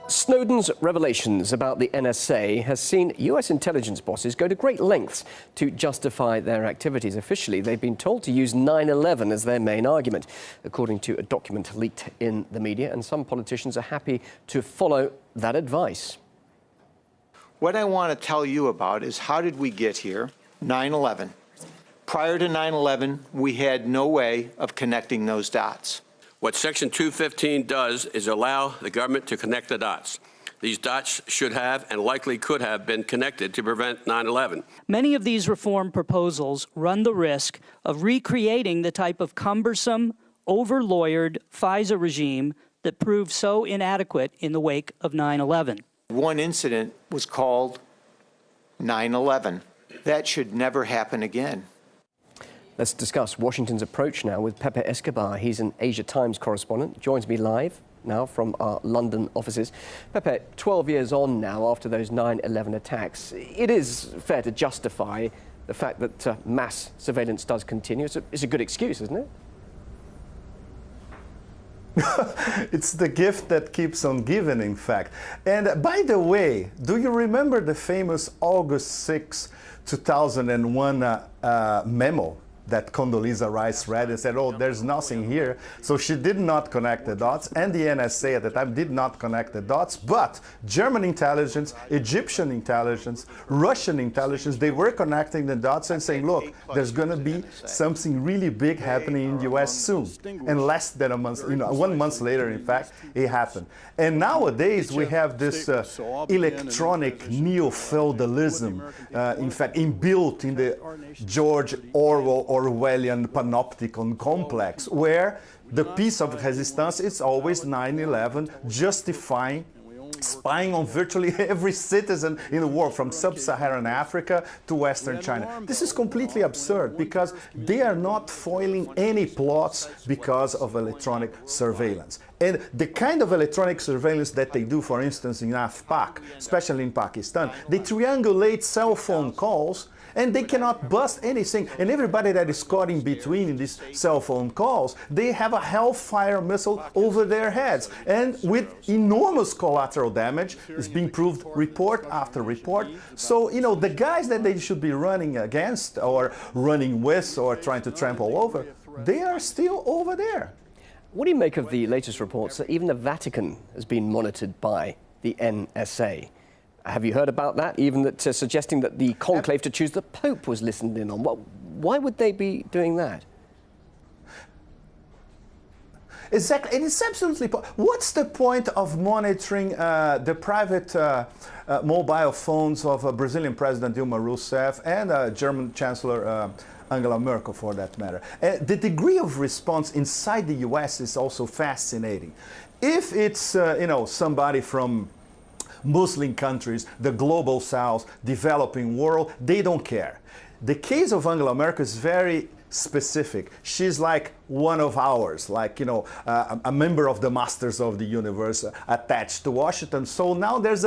Snowden's revelations about the NSA has seen US intelligence bosses go to great lengths to justify their activities. Officially, they've been told to use 9/11 as their main argument, according to a document leaked in the media, and some politicians are happy to follow that advice. What I want to tell you about is how did we get here? 9/11. Prior to 9/11, we had no way of connecting those dots. What Section 215 does is allow the government to connect the dots. These dots should have and likely could have been connected to prevent 9/11. Many of these reform proposals run the risk of recreating the type of cumbersome, over-lawyered FISA regime that proved so inadequate in the wake of 9/11. One incident was called 9/11. That should never happen again. Let's discuss Washington's approach now with Pepe Escobar. He's an Asia Times correspondent, joins me live now from our London offices. Pepe, 12 years on now after those 9/11 attacks, it is fair to justify the fact that mass surveillance does continue. It's a good excuse, isn't it? It's the gift that keeps on giving, in fact. And by the way, do you remember the famous August 6, 2001 memo that Condoleezza Rice read and said, oh, there's nothing here. So she did not connect the dots, and the NSA at the time did not connect the dots, but German intelligence, Egyptian intelligence, Russian intelligence, they were connecting the dots and saying, look, there's going to be something really big happening in the US soon. And less than a month, 1 month later, in fact, it happened. And nowadays, we have this electronic neo-feudalism, in fact, inbuilt in the George Orwellian panopticon complex, where the piece of resistance is always 9/11, justifying spying on virtually every citizen in the world, from sub-Saharan Africa to Western China. This is completely absurd because they are not foiling any plots because of electronic surveillance. And the kind of electronic surveillance that they do, for instance, in AFPAC, especially in Pakistan, they triangulate cell phone calls and they cannot bust anything. And everybody that is caught in between in these cell phone calls, they have a Hellfire missile over their heads. And with enormous collateral damage, it's being proved report after report. So, the guys that they should be running against or running with or trying to trample over, they are still over there. What do you make of the latest reports that even the Vatican has been monitored by the NSA? Have you heard about that? Even that suggesting that the conclave to choose the Pope was listened in on. Why would they be doing that? Exactly, and it's absolutely. What's the point of monitoring the private mobile phones of Brazilian President Dilma Rousseff and German Chancellor Angela Merkel, for that matter? The degree of response inside the U.S. is also fascinating. If it's somebody from Muslim countries, the global south, developing world, they don't care. The case of Angela Merkel is very specific. She's like one of ours, like, a member of the Masters of the Universe attached to Washington. So now there's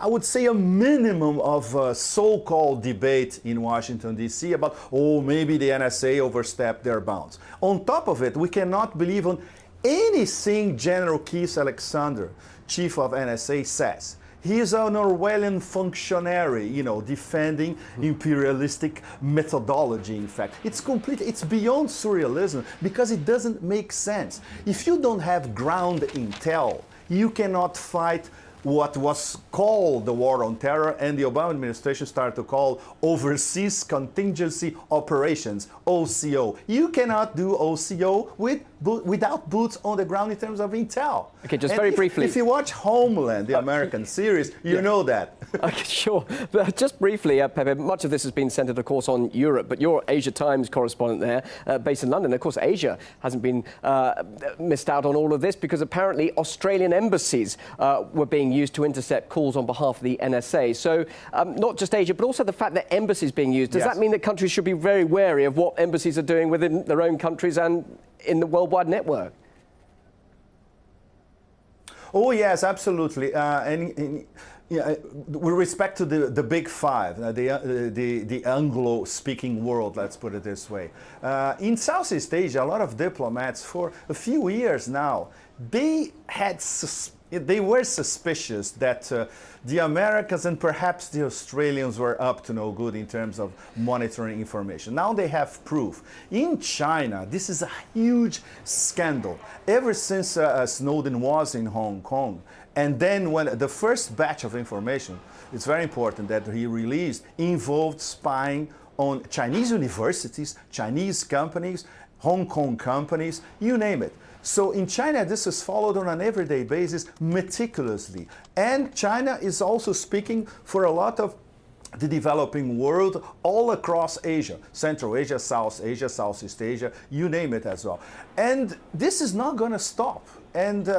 I would say a minimum of so-called debate in Washington, D.C. about, oh, maybe the NSA overstepped their bounds. On top of it, we cannot believe on anything General Keith Alexander, chief of NSA, says. He is an Orwellian functionary, defending imperialistic methodology, in fact. It's beyond surrealism because it doesn't make sense. If you don't have ground intel, you cannot fight what was called the war on terror, and the Obama administration started to call overseas contingency operations, OCO. You cannot do OCO without boots on the ground in terms of intel. Okay, just very briefly. If you watch Homeland, the American series, you know that. Okay, sure. But just briefly, Pepe, much of this has been centered, of course, on Europe, but you're Asia Times correspondent there, based in London. Of course, Asia hasn't been missed out on all of this because apparently Australian embassies were being used to intercept calls on behalf of the NSA. So not just Asia, but also the fact that embassies being used. Does that mean that countries should be very wary of what embassies are doing within their own countries and in the worldwide network? Oh, yes, absolutely. With respect to the big five, the Anglo-speaking world, let's put it this way. In Southeast Asia, a lot of diplomats for a few years now, they had they were suspicious that the Americans and perhaps the Australians were up to no good in terms of monitoring information. Now they have proof. In China, this is a huge scandal. Ever since Snowden was in Hong Kong, and then when the first batch of information, it's very important that he released, involved spying on Chinese universities, Chinese companies, Hong Kong companies, you name it. So in China, this is followed on an everyday basis meticulously. And China is also speaking for a lot of the developing world all across Asia, Central Asia, South Asia, Southeast Asia, you name it as well. And this is not going to stop. And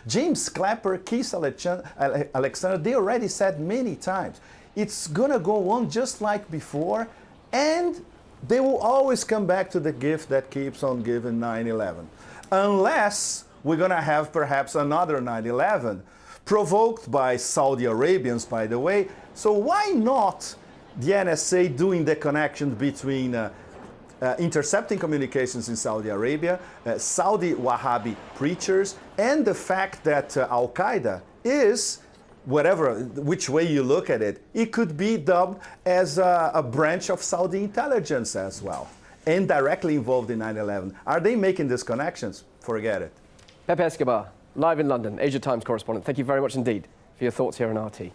James Clapper, Keith Alexander, they already said many times, it's going to go on just like before, and they will always come back to the gift that keeps on giving, 9/11. Unless we're going to have perhaps another 9/11, provoked by Saudi Arabians, by the way. So why not the NSA doing the connection between intercepting communications in Saudi Arabia, Saudi Wahhabi preachers, and the fact that Al-Qaeda is, which way you look at it, it could be dubbed as a branch of Saudi intelligence as well, and directly involved in 9/11. Are they making these connections? Forget it. Pepe Escobar, live in London, Asia Times correspondent. Thank you very much indeed for your thoughts here on RT.